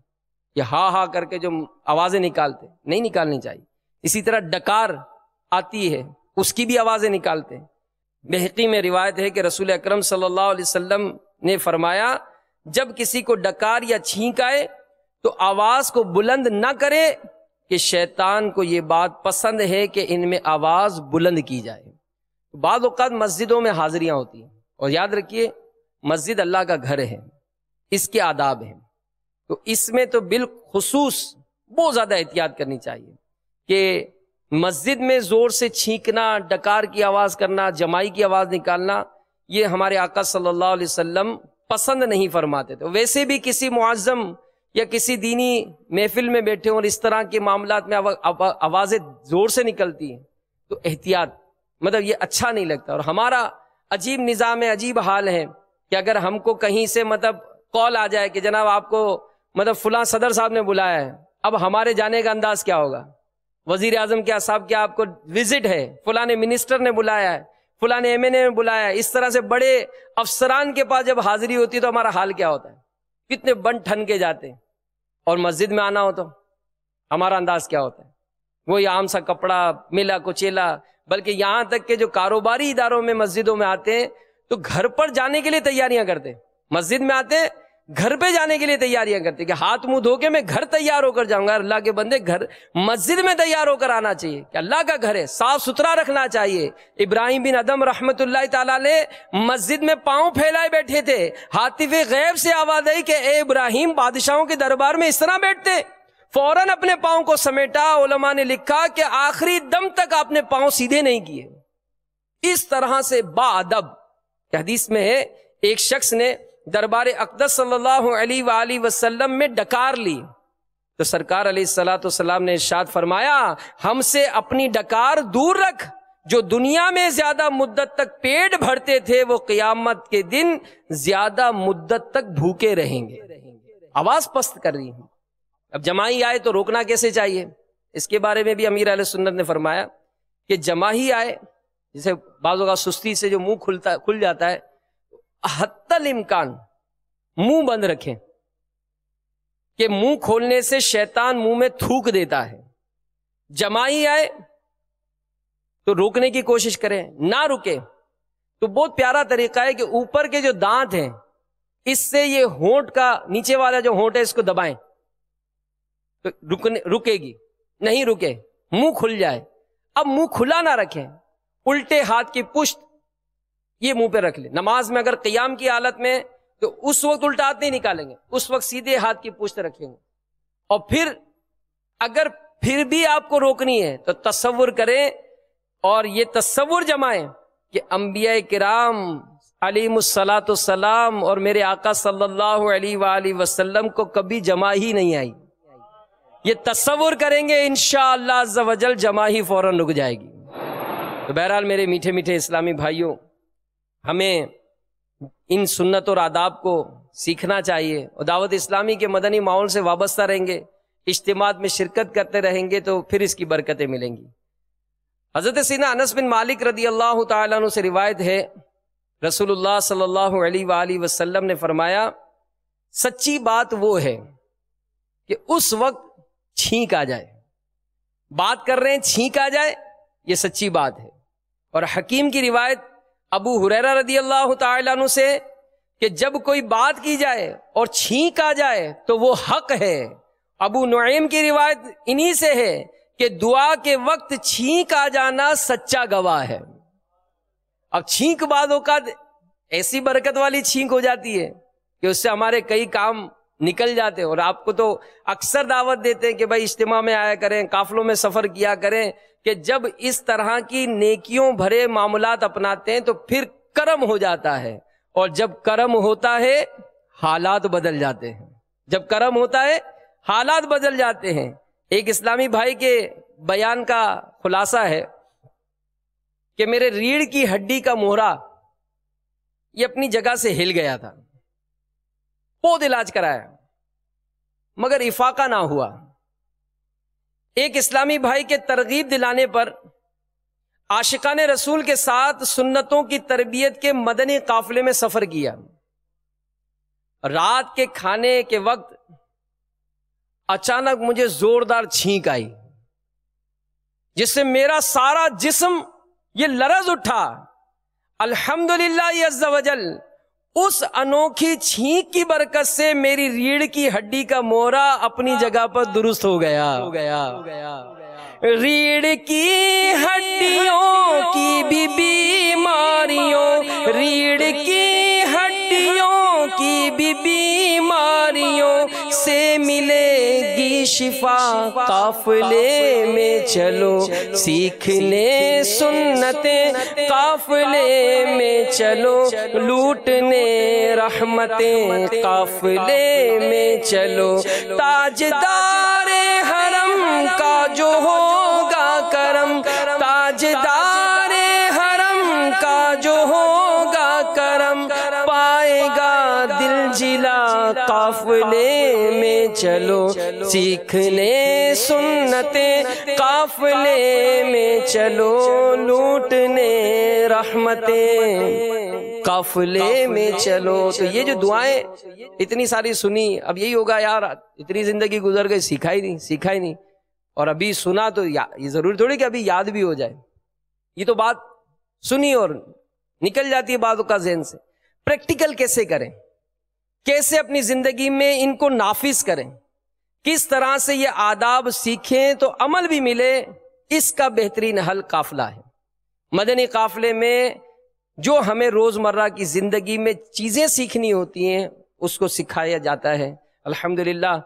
یہ ہا ہا کر کے جو آوازیں نکالتے نہیں نکالنی چاہیے۔ اسی طرح ڈکار آتی ہے، اس کی بھی آوازیں نکالتے ہیں۔ بہقی میں روایت ہے کہ رسول اکرم صلی اللہ علیہ وسلم نے فرمایا جب کسی کو ڈکار یا چھینک آئے تو آواز کو بلند نہ کرے، کہ شیطان کو یہ بات پسند ہے کہ ان میں آواز بلند کی جائے۔ بعض اوقات مسجدوں میں حاضریاں ہوتی ہیں، اور یاد رکھیے مسجد اللہ کا گھر ہے، اس کے آداب ہیں۔ تو اس میں تو بالخصوص بہت زیادہ احتیاط کرنی چاہیے کہ مسجد میں زور سے چھینکنا، ڈکار کی آواز کرنا، جمائی کی آواز نکالنا، یہ ہمارے آقا صلی اللہ علیہ وسلم پسند نہیں فرماتے تھے۔ ویسے بھی کسی معظم یا کسی دینی محفل میں بیٹھے ہوں اور اس طرح کے معاملات میں آوازیں زور سے نکلتی ہیں تو احتیاط، مطلب یہ اچھا نہیں لگتا۔ اور ہمارا عجیب نظام ہے، عجیب حال ہے کہ اگر ہم کو کہیں سے مطلب کال آ جائے کہ جناب آپ کو مطلب فلاں صدر صاحب نے بلایا ہے، اب ہمارے جانے کا انداز کیا ہوگا؟ وزیر اعظم کیا صاحب کیا آپ کو وزٹ ہے، فلاں منسٹر نے بلایا ہے، فلاں ایم این اے نے بلایا ہے، اس طرح سے بڑے افسران کے پاس جب حاضری ہوتی ہے تو ہمارا حال کیا ہوتا ہے؟ کتنے بن ٹھن کے جاتے ہیں۔ اور مسجد میں آنا ہو تو ہمارا انداز کیا ہوتا ہے؟ وہی عام سا کپڑا ملا کچیلا، بلکہ یہاں تک کہ جو کاروباری اداروں میں مسجدوں میں آتے ہیں تو گھر پر جانے کے لیے تیاریاں کرتے ہیں، مسجد میں آتے ہیں گھر پہ جانے کے لیے تیاریاں کرتے ہیں کہ ہاتھ منہ دھو کے میں گھر تیار ہو کر جاؤں گا۔ اللہ کے بندے گھر مسجد میں تیار ہو کر آنا چاہیے کہ اللہ کا گھر ہے، صاف ستھرا رکھنا چاہیے۔ ابراہیم بن ادم رحمت اللہ تعالیٰ نے مسجد میں پاؤں پھیلائے بیٹھے تھے، ہاتف غیب سے آواز آئی کہ اے ابراہیم، بادشاہوں کے دربار میں اس طرح بیٹھتے؟ فوراً اپنے پاؤں کو سمیٹا۔ علماء نے لکھا کہ آخری دم تک آپ نے پاؤں سیدھے نہیں کیے، اس طرح سے با ادب۔ حدیث میں ہے ایک شخص نے دربار اقدس صلی اللہ علیہ وآلہ وسلم میں ڈکار لی تو سرکار علیہ الصلوۃ والسلام نے ارشاد فرمایا، ہم سے اپنی ڈکار دور رکھ۔ جو دنیا میں زیادہ مدت تک پیٹ بھرتے تھے وہ قیامت کے دن زیادہ مدت تک بھوکے رہیں گے۔ آواز پست کر رہی ہیں۔ اب جماعی آئے تو روکنا کیسے چاہیے؟ اس کے بارے میں بھی امیر اہل سنت نے فرمایا کہ جماعی آئے، جسے بعض اوقات سستی سے جو منہ کھل جاتا ہے، حتی الامکان منہ بند رکھیں کہ منہ کھولنے سے شیطان منہ میں تھوک دیتا ہے۔ جماعی آئے تو روکنے کی کوشش کریں، نہ رکے تو بہت پیارا طریقہ ہے کہ اوپر کے جو دانت ہیں اس سے یہ ہونٹ کا نیچے والا جو ہونٹ ہے اس کو دبائیں تو رکے گی، نہیں رکے منہ کھل جائے۔ اب منہ کھلا نہ رکھیں، الٹے ہاتھ کی پشت یہ منہ پہ رکھ لیں۔ نماز میں اگر قیام کی حالت میں تو اس وقت الٹا ہاتھ نہیں نکالیں گے، اس وقت سیدھے ہاتھ کی پشت رکھیں گے۔ اور پھر اگر پھر بھی آپ کو روکنی ہے تو تصور کریں اور یہ تصور جمائیں کہ انبیاء کرام علیہم الصلاۃ والسلام اور میرے آقا صلی اللہ علیہ وآلہ وسلم کو کبھی جمع ہی نہیں آئی۔ یہ تصور کریں گے انشاءاللہ عز و جل جمع ہی فوراً رک جائے گی۔ تو بہرحال میرے میٹھے میٹھے اسلامی بھائیوں، ہمیں ان سنت اور آداب کو سیکھنا چاہیے اور دعوت اسلامی کے مدنی ماحول سے وابستہ رہیں گے، اجتماعات میں شرکت کرتے رہیں گے تو پھر اس کی برکتیں ملیں گی۔ حضرت سیدنا انس بن مالک رضی اللہ تعالیٰ عنہ سے روایت ہے، رسول اللہ صلی اللہ علیہ وآلہ وسلم نے فرمایا، سچی بات وہ ہے کہ اس وقت چھینک آ جائے، بات کر رہے ہیں چھینک آ جائے، یہ سچی بات ہے۔ اور حکیم کی روایت ابو ہریرہ رضی اللہ تعالیٰ عنہ سے کہ جب کوئی بات کی جائے اور چھینک آ جائے تو وہ حق ہے۔ ابو نعیم کی روایت انہی سے ہے کہ دعا کے وقت چھینک آ جانا سچا گواہ ہے۔ اب چھینک بعض اوقات ایسی برکت والی چھینک ہو جاتی ہے کہ اس سے ہمارے کئی کام نکل جاتے ہیں۔ اور آپ کو تو اکثر دعوت دیتے ہیں کہ بھائی اجتماع میں آیا کریں، قافلوں میں سفر کیا کریں، کہ جب اس طرح کی نیکیوں بھرے معاملات اپناتے ہیں تو پھر کرم ہو جاتا ہے، اور جب کرم ہوتا ہے حالات بدل جاتے ہیں۔ جب کرم ہوتا ہے حالات بدل جاتے ہیں۔ ایک اسلامی بھائی کے بیان کا خلاصہ ہے کہ میرے ریڑھ کی ہڈی کا مہرا یہ اپنی جگہ سے ہل گیا تھا، بہت علاج کرایا مگر افاقہ نہ ہوا۔ ایک اسلامی بھائی کے ترغیب دلانے پر عاشقان رسول کے ساتھ سنتوں کی تربیت کے مدنی قافلے میں سفر کیا۔ رات کے کھانے کے وقت اچانک مجھے زوردار چھینک آئی جس سے میرا سارا جسم یہ لرز اٹھا۔ الحمدللہ عز و جل اس انوکھی چھینک کی برکت سے میری ریڑھ کی ہڈی کا مہرا اپنی جگہ پر درست ہو گیا۔ ریڑھ کی ہڈیوں کی بھی بیماریوں، ریڑھ کی ہڈیوں کی بھی بیماریوں سے شفا قافلے میں چلو سیکھنے سنتیں قافلے میں چلو لوٹنے رحمتیں قافلے میں چلو تاجدار حرم کا جو ہوگا کرم تاجدار حرم کا جو ہوگا کرم پائے گا دل جلا قافلے میں چلو سیکھنے سنتیں قافلے میں چلو لوٹنے رحمتیں قافلے میں چلو۔ تو یہ جو دعائیں اتنی ساری سنی، اب یہی ہوگا یار اتنی زندگی گزر گئی سیکھا ہی نہیں، اور ابھی سنا تو یہ ضروری تھوڑی کہ ابھی یاد بھی ہو جائے، یہ تو بات سنی اور نکل جاتی ہے بعض اوقات ذہن سے۔ پریکٹیکل کیسے کریں، کیسے اپنی زندگی میں ان کو نافذ کریں، کس طرح سے یہ آداب سیکھیں تو عمل بھی ملے، اس کا بہترین حل قافلہ ہے۔ مدنی قافلے میں جو ہمیں روزمرہ کی زندگی میں چیزیں سیکھنی ہوتی ہیں اس کو سکھایا جاتا ہے۔ الحمدللہ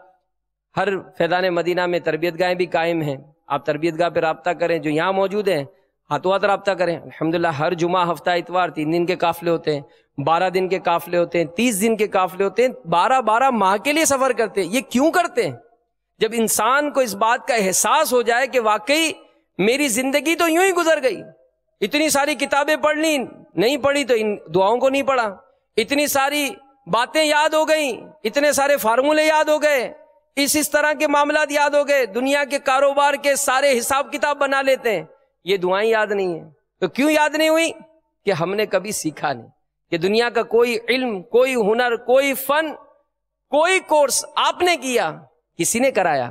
ہر فیضان مدینہ میں تربیت گاہیں بھی قائم ہیں، آپ تربیت گاہ پہ رابطہ کریں، جو یہاں موجود ہیں ہاتھوں ہاتھ رابطہ کریں۔ الحمدللہ ہر جمعہ ہفتہ اتوار 3 دن کے قافلے ہوتے ہیں، 12 دن کے قافلے ہوتے ہیں، 30 دن کے قافلے ہوتے ہیں، 12 ماہ کے لیے سفر کرتے ہیں۔ یہ کیوں کرتے ہیں؟ جب انسان کو اس بات کا احساس ہو جائے کہ واقعی میری زندگی تو یوں ہی گزر گئی، اتنی ساری کتابیں پڑھ لی، نہیں پڑھی تو ان دعاؤں کو نہیں پڑھا، اتنی ساری باتیں یاد ہو گئیں، اتنے سارے فارمولے یاد ہو گئے، اس طرح کے معاملات یاد ہو گئے، دنیا کے کاروبار کے سارے حساب کتاب بنا لیتے ہیں، یہ دعائیں یاد نہیں ہیں۔ تو کیوں یاد نہیں ہوئی؟ کہ ہم نے کبھی سیکھا نہیں، کہ دنیا کا کوئی علم، کوئی ہنر، کوئی فن، کوئی کورس آپ نے کیا، کسی نے کرایا،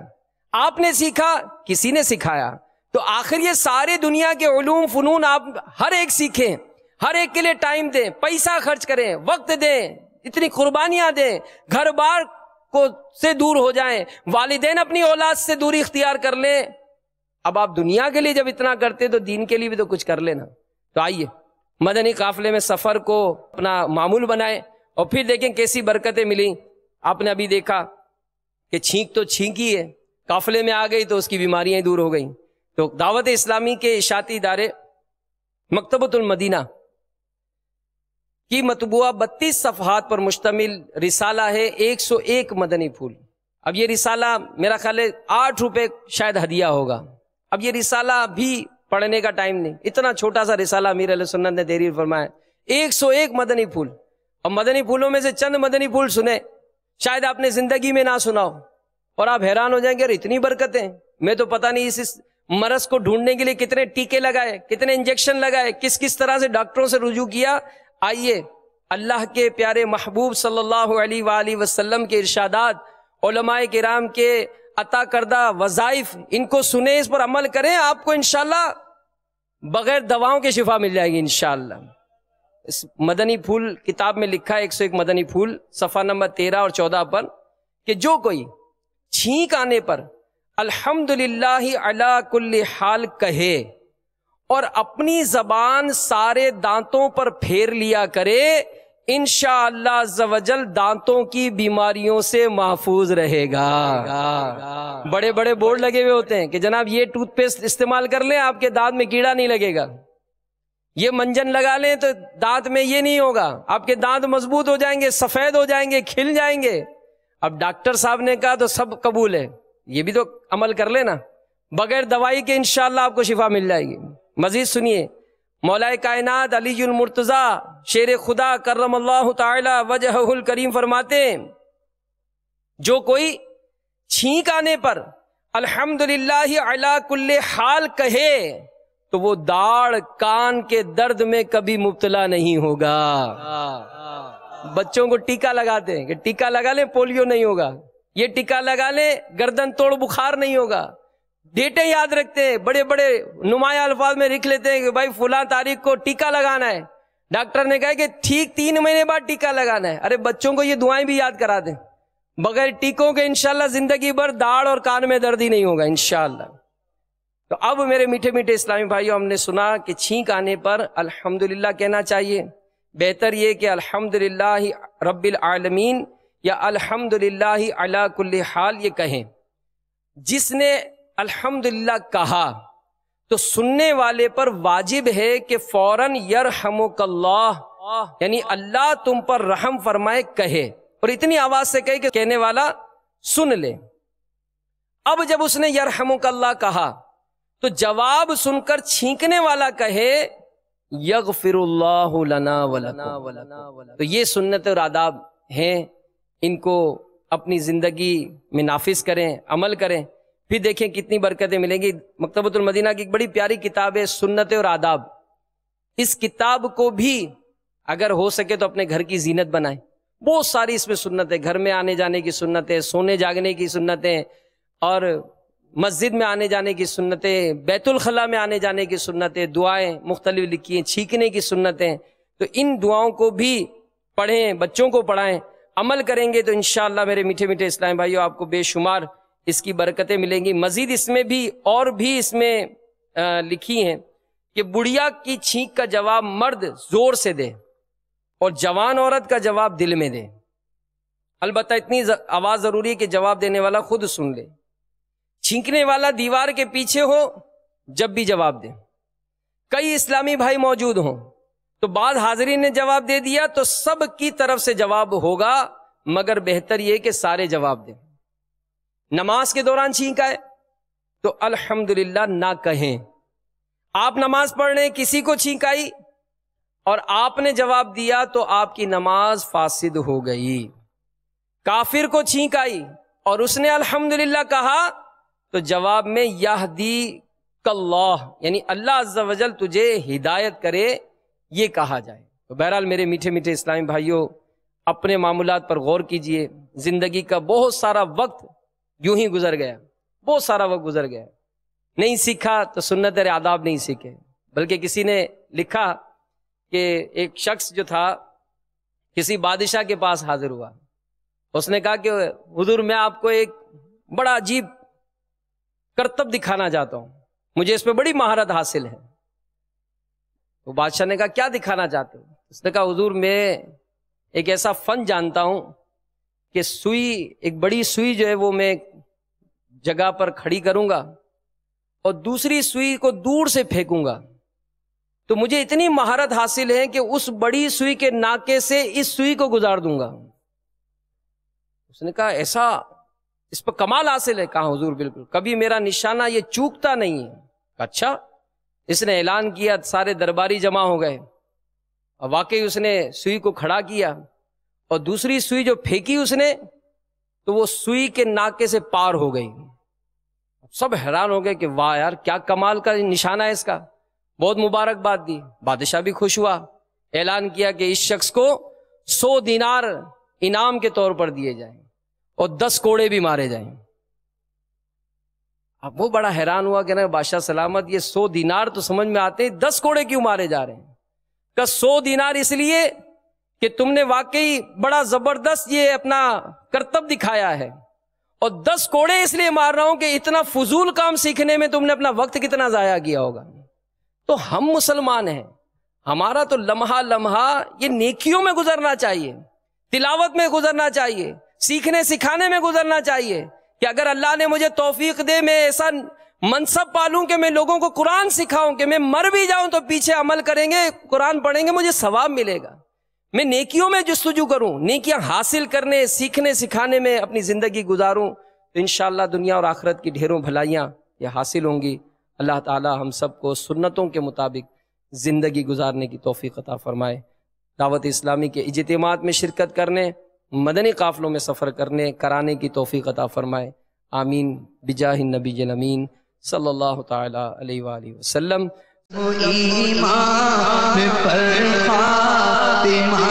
آپ نے سیکھا، کسی نے سکھایا۔ تو آخر یہ سارے دنیا کے علوم فنون آپ ہر ایک سیکھیں، ہر ایک کے لیے ٹائم دیں، پیسہ خرچ کریں، وقت دیں، اتنی قربانیاں دیں، گھر بار کو سے دور ہو جائیں، والدین اپنی اولاد سے دوری اختیار کر لیں۔ اب آپ دنیا کے لیے جب اتنا کرتے تو دین کے لیے بھی تو کچھ کر لینا۔ تو آئیے مدنی قافلے میں سفر کو اپنا معمول بنائیں اور پھر دیکھیں کیسی برکتیں ملیں۔ آپ نے ابھی دیکھا کہ چھینک تو چھینکی ہے، قافلے میں آ گئی تو اس کی بیماریاں دور ہو گئیں۔ تو دعوت اسلامی کے اشاعتی ادارے مکتبۃ المدینہ کی مطبوعہ 32 صفحات پر مشتمل رسالہ ہے 101 مدنی پھول۔ اب یہ رسالہ میرا خیال ہے 8 روپے شاید ہدیہ ہوگا۔ اب یہ رسالہ بھی پڑھنے کا ٹائم نہیں، اتنا چھوٹا سا رسالہ امیر علیہ سنت نے تحریر فرمایا، 101 مدنی پھول۔ اور مدنی پھولوں میں سے چند مدنی پھول سنے، شاید آپ نے زندگی میں نہ سنا ہو، اور آپ حیران ہو جائیں گے اتنی برکتیں، میں تو پتہ نہیں اس مرض کو ڈھونڈنے کے لیے کتنے ٹیکے لگائے، کتنے انجیکشن لگائے، کس طرح سے ڈاکٹروں سے رجوع کیا۔ آئیے اللہ کے پیارے محبوب صلی اللہ علیہ وآلہ وسلم کے ارشادات، علماء کرام کے عطا کردہ وظائف، ان کو سنیں، اس پر عمل کریں، آپ کو انشاءاللہ بغیر دواؤں کے شفا مل جائے گی انشاءاللہ۔ اس مدنی پھول کتاب میں لکھا ہے 101 مدنی پھول صفحہ نمبر 13 اور 14 پر کہ جو کوئی چھینک آنے پر الحمدللہ علی کل حال کہے اور اپنی زبان سارے دانتوں پر پھیر لیا کرے، انشاءاللہ عز و جل دانتوں کی بیماریوں سے محفوظ رہے گا۔ بڑے بڑے بورڈ لگے ہوئے ہوتے ہیں کہ جناب یہ ٹوتھ پیسٹ استعمال کر لیں آپ کے دانت میں کیڑا نہیں لگے گا، یہ منجن لگا لیں تو دانت میں یہ نہیں ہوگا، آپ کے دانت مضبوط ہو جائیں گے، سفید ہو جائیں گے، کھل جائیں گے۔ اب ڈاکٹر صاحب نے کہا تو سب قبول ہے، یہ بھی تو عمل کر لینا، بغیر دوائی کے انشاءاللہ آپ کو شفا مل جائے گی۔ مزید سنیے، مولا کائنات علی المرتضیٰ شیر خدا کرم اللہ تعالی وجہہ الکریم فرماتے ہیں جو کوئی چھینک آنے پر الحمدللہ علی کل حال کہے تو وہ داڑھ کان کے درد میں کبھی مبتلا نہیں ہوگا۔ بچوں کو ٹیکا لگاتے ہیں کہ ٹیکا لگا لیں پولیو نہیں ہوگا، یہ ٹیکا لگا لیں گردن توڑ بخار نہیں ہوگا، ڈیٹیں یاد رکھتے ہیں، بڑے بڑے نمایاں الفاظ میں لکھ لیتے ہیں کہ بھائی فلاں تاریخ کو ٹیکا لگانا ہے، ڈاکٹر نے کہا کہ ٹھیک 3 مہینے بعد ٹیکا لگانا ہے۔ ارے بچوں کو یہ دعائیں بھی یاد کرا دیں، بغیر ٹیکوں کے انشاءاللہ زندگی بھر داڑھ اور کان میں درد ہی نہیں ہوگا انشاءاللہ۔ تو اب میرے میٹھے میٹھے اسلامی بھائیوں، ہم نے سنا کہ چھینک آنے پر الحمدللہ کہنا چاہیے، بہتر یہ کہ الحمدللہ رب العالمین یا الحمدللہ علی کل حال یہ کہیں۔ جس نے الحمدللہ کہا تو سننے والے پر واجب ہے کہ فوراً یرحمک اللہ، یعنی اللہ تم پر رحم فرمائے کہے، اور اتنی آواز سے کہے کہ کہنے والا سن لے۔ اب جب اس نے یرحمک اللہ کہا تو جواب سن کر چھینکنے والا کہے یغفر اللہ لنا ولکم۔ تو یہ سنت اور آداب ہیں، ان کو اپنی زندگی میں نافذ کریں، عمل کریں، پھر دیکھیں کتنی برکتیں ملیں گی۔ مکتبۃ المدینہ کی ایک بڑی پیاری کتاب ہے سنت اور آداب، اس کتاب کو بھی اگر ہو سکے تو اپنے گھر کی زینت بنائیں۔ بہت ساری اس میں سنت ہے، گھر میں آنے جانے کی سنتیں، سونے جاگنے کی سنتیں، اور مسجد میں آنے جانے کی سنتیں، بیت الخلاء میں آنے جانے کی سنتیں، دعائیں مختلف لکھی ہیں، چھینکنے کی سنتیں۔ تو ان دعاؤں کو بھی پڑھیں، بچوں کو پڑھائیں، عمل کریں گے تو انشاءاللہ میرے میٹھے میٹھے اسلامی بھائیوں آپ کو بے شمار اس کی برکتیں ملیں گی۔ مزید اس میں بھی اور بھی اس میں لکھی ہیں کہ بڑھیا کی چھینک کا جواب مرد زور سے دے اور جوان عورت کا جواب دل میں دے۔ البتہ اتنی آواز ضروری ہے کہ جواب دینے والا خود سن لے۔ چھینکنے والا دیوار کے پیچھے ہو جب بھی جواب دے۔ کئی اسلامی بھائی موجود ہوں تو بعض حاضرین نے جواب دے دیا تو سب کی طرف سے جواب ہوگا، مگر بہتر یہ کہ سارے جواب دیں۔ نماز کے دوران چھینک آئے تو الحمدللہ نہ کہیں۔ آپ نماز پڑھ رہے ہیں، کسی کو چھینک آئی اور آپ نے جواب دیا تو آپ کی نماز فاسد ہو گئی۔ کافر کو چھینک آئی اور اس نے الحمدللہ کہا تو جواب میں یہدیک اللہ، یعنی اللہ عز و جل تجھے ہدایت کرے، یہ کہا جائے۔ تو بہرحال میرے میٹھے میٹھے اسلامی بھائیوں، اپنے معاملات پر غور کیجئے۔ زندگی کا بہت سارا وقت یوں ہی گزر گیا، بہت سارا وقت گزر گیا، نہیں سیکھا تو سنت اور آداب نہیں سیکھے۔ بلکہ کسی نے لکھا کہ ایک شخص جو تھا کسی بادشاہ کے پاس حاضر ہوا، اس نے کہا کہ حضور میں آپ کو ایک بڑا عجیب کرتب دکھانا چاہتا ہوں، مجھے اس پہ بڑی مہارت حاصل ہے۔ وہ بادشاہ نے کہا کیا دکھانا چاہتے ہو؟ اس نے کہا حضور میں ایک ایسا فن جانتا ہوں کہ سوئی، ایک بڑی سوئی جو ہے وہ میں جگہ پر کھڑی کروں گا اور دوسری سوئی کو دور سے پھینکوں گا، تو مجھے اتنی مہارت حاصل ہے کہ اس بڑی سوئی کے ناکے سے اس سوئی کو گزار دوں گا۔ اس نے کہا ایسا اس پر کمال حاصل ہے؟ کہا حضور بالکل، کبھی میرا نشانہ یہ چوکتا نہیں ہے۔ اچھا، اس نے اعلان کیا، سارے درباری جمع ہو گئے اور واقعی اس نے سوئی کو کھڑا کیا اور دوسری سوئی جو پھینکی اس نے تو وہ سوئی کے ناکے سے پار ہو گئی۔ سب حیران ہو گئے کہ واہ یار کیا کمال کا نشانہ ہے اس کا، بہت مبارکباد دی۔ بادشاہ بھی خوش ہوا، اعلان کیا کہ اس شخص کو 100 دینار انعام کے طور پر دیے جائیں اور 10 کوڑے بھی مارے جائیں۔ اب وہ بڑا حیران ہوا کہ نا بادشاہ سلامت، یہ 100 دینار تو سمجھ میں آتے ہیں، 10 کوڑے کیوں مارے جا رہے ہیں؟ کہ 100 دینار اس لیے کہ تم نے واقعی بڑا زبردست یہ اپنا کرتب دکھایا ہے، اور 10 کوڑے اس لیے مار رہا ہوں کہ اتنا فضول کام سیکھنے میں تم نے اپنا وقت کتنا ضائع کیا ہوگا۔ تو ہم مسلمان ہیں، ہمارا تو لمحہ لمحہ یہ نیکیوں میں گزرنا چاہیے، تلاوت میں گزرنا چاہیے، سیکھنے سکھانے میں گزرنا چاہیے، کہ اگر اللہ نے مجھے توفیق دے میں ایسا منصب پالوں کہ میں لوگوں کو قرآن سکھاؤں، کہ میں مر بھی جاؤں تو پیچھے عمل کریں گے، قرآن پڑھیں گے، مجھے ثواب ملے گا۔ میں نیکیوں میں جستجو کروں، نیکیاں حاصل کرنے، سیکھنے سکھانے میں اپنی زندگی گزاروں، تو انشاءاللہ دنیا اور آخرت کی ڈھیروں بھلائیاں یہ حاصل ہوں گی۔ اللہ تعالی ہم سب کو سنتوں کے مطابق زندگی گزارنے کی توفیق عطا فرمائے۔ دعوت اسلامی کے اجتماعات میں شرکت کرنے، مدنی قافلوں میں سفر کرانے کی توفیق عطا فرمائے، آمین بجاہ النبی الامین صلی اللہ تعالی علیہ وآلہ وسلم۔ ایمان پر خاتمہ